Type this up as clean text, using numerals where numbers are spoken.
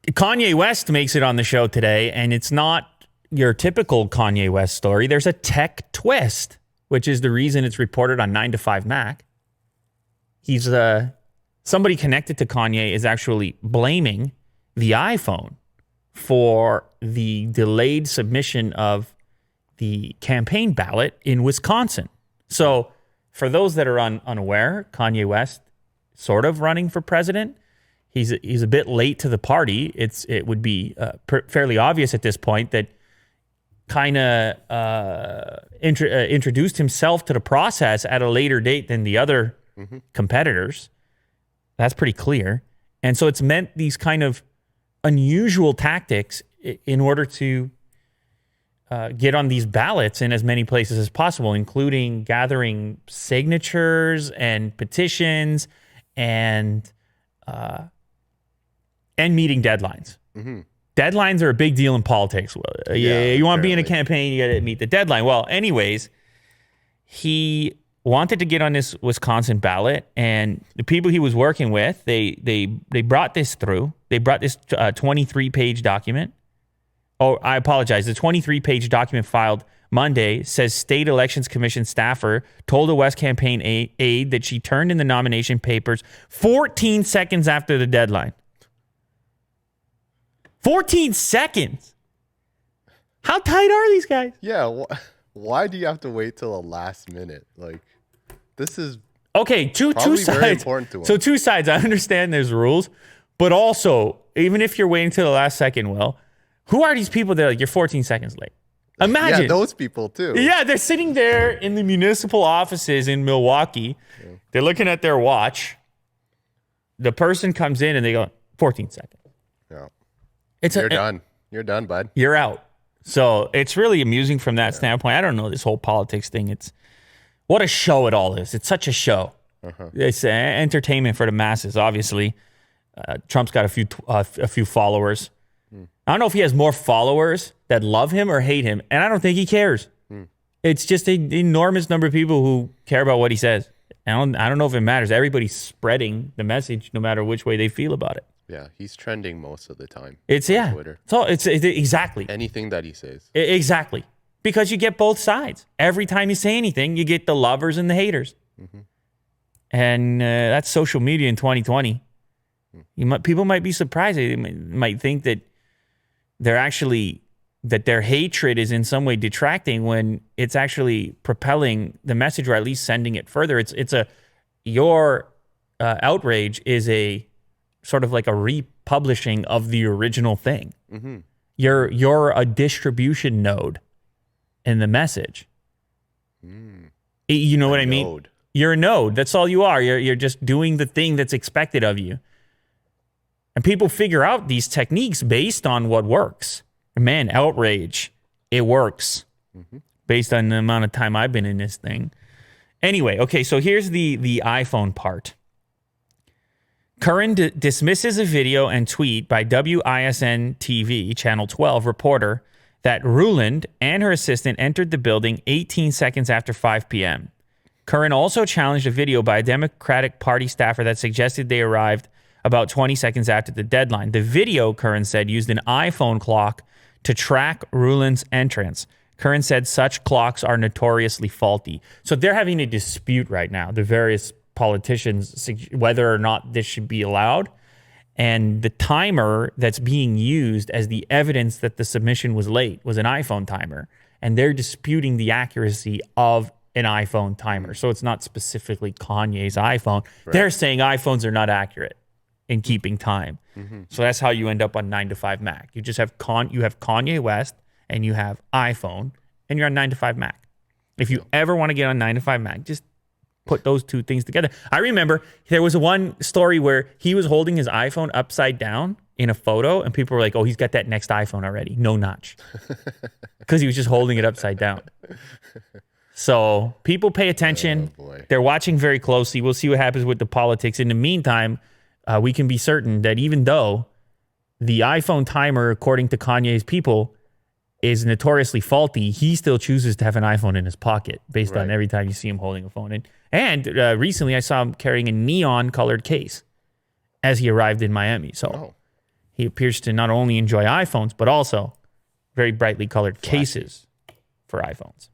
Kanye West makes it on the show today, and it's not your typical Kanye West story. There's a tech twist, which is the reason it's reported on 9 to 5 Mac. He's somebody connected to Kanye is actually blaming the iPhone for the delayed submission of the campaign ballot in Wisconsin. So for those that are unaware, Kanye West sort of running for president. He's a bit late to the party. It would be fairly obvious at this point that kind of introduced himself to the process at a later date than the other competitors. That's pretty clear. And so it's meant these kind of unusual tactics in order to get on these ballots in as many places as possible, including gathering signatures and petitions and meeting deadlines. Deadlines are a big deal in politics. You want to be in a campaign, you got to meet the deadline. Well, anyways, he wanted to get on this Wisconsin ballot, and the people he was working with, they brought this through. They brought this 23-page document. Oh, I apologize. The 23-page document filed Monday says State Elections Commission staffer told a West campaign aide that she turned in the nomination papers 14 seconds after the deadline. 14 seconds. How tight are these guys? Yeah. Why do you have to wait till the last minute? Like, this is okay. Two sides. Very important to him. So two sides. I understand there's rules, but also even if you're waiting till the last second, Will, who are these people that are like you're 14 seconds late? Imagine those people too. Yeah, they're sitting there in the municipal offices in Milwaukee. Yeah. They're looking at their watch. The person comes in and they go 14 seconds. Yeah. You're done. You're done, bud. You're out. So it's really amusing from that standpoint. I don't know this whole politics thing. It's what a show it all is. It's such a show. It's entertainment for the masses. Obviously, Trump's got a few followers. I don't know if he has more followers that love him or hate him, and I don't think he cares. It's just an enormous number of people who care about what he says. I don't know if it matters. Everybody's spreading the message, no matter which way they feel about it. Yeah, he's trending most of the time. On Twitter. So it's exactly anything that he says. Exactly, because you get both sides. Every time you say anything, you get the lovers and the haters, and that's social media in 2020. People might be surprised. They might think that their hatred is in some way detracting when it's actually propelling the message, or at least sending it further. Your outrage is a sort of like a republishing of the original thing. You're a distribution node in the message. You know what I mean? Node. You're a node. That's all you are. You're just doing the thing that's expected of you. And people figure out these techniques based on what works. Man, outrage, it works based on the amount of time I've been in this thing. Anyway, okay, so here's the iPhone part. Curran dismisses a video and tweet by WISN TV, Channel 12 reporter that Ruland and her assistant entered the building 18 seconds after 5 p.m. Curran also challenged a video by a Democratic Party staffer that suggested they arrived about 20 seconds after the deadline. The video, Curran said, used an iPhone clock to track Ruland's entrance. Curran said such clocks are notoriously faulty. So they're having a dispute right now, the various politicians, whether or not this should be allowed. And the timer that's being used as the evidence that the submission was late was an iPhone timer. And they're disputing the accuracy of an iPhone timer. So it's not specifically Kanye's iPhone. Right. They're saying iPhones are not accurate in keeping time. So that's how you end up on 9 to 5 Mac. You just have Kanye West and you have iPhone and you're on 9 to 5 Mac. If you ever want to get on 9 to 5 Mac, just put those two things together. I remember there was one story where he was holding his iPhone upside down in a photo and people were like, oh, he's got that next iPhone already. No notch. Because he was just holding it upside down. So people pay attention. Oh, they're watching very closely. We'll see what happens with the politics. In the meantime, we can be certain that even though the iPhone timer, according to Kanye's people, is notoriously faulty, he still chooses to have an iPhone in his pocket based on every time you see him holding a phone. And recently I saw him carrying a neon-colored case as he arrived in Miami. So He appears to not only enjoy iPhones, but also very brightly colored cases for iPhones.